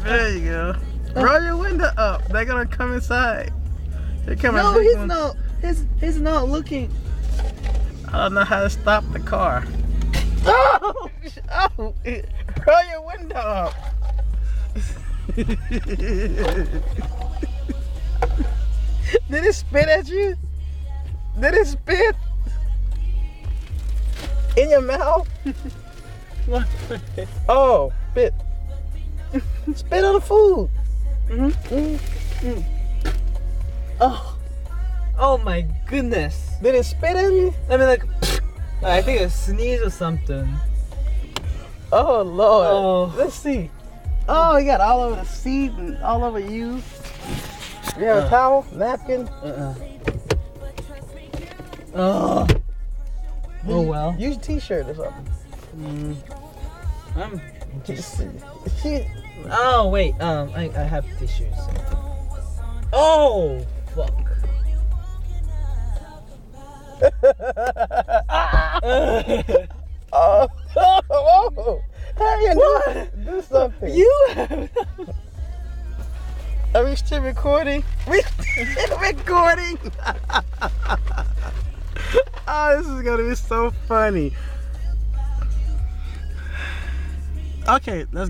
There you go. Roll your window up. They're gonna come inside. They're coming. No, he's not. He's not looking. I don't know how to stop the car. Oh! Oh! Roll your window up. Did it spit at you? Did it spit? In your mouth? What? Oh, spit. Spit on the food. Oh my goodness. Did it spit at you? I mean, like, I think a sneeze or something. Oh, Lord. Oh. Let's see. Oh, you got all over the seat and all over you. You have a towel, napkin? Oh. Oh well. Use a t-shirt or something. I'm just. Shit. Oh wait. I have tissues. Oh fuck. Oh. Hey, do something. You have. Are we still recording? We still recording. Oh, this is gonna be so funny. Okay, let's go.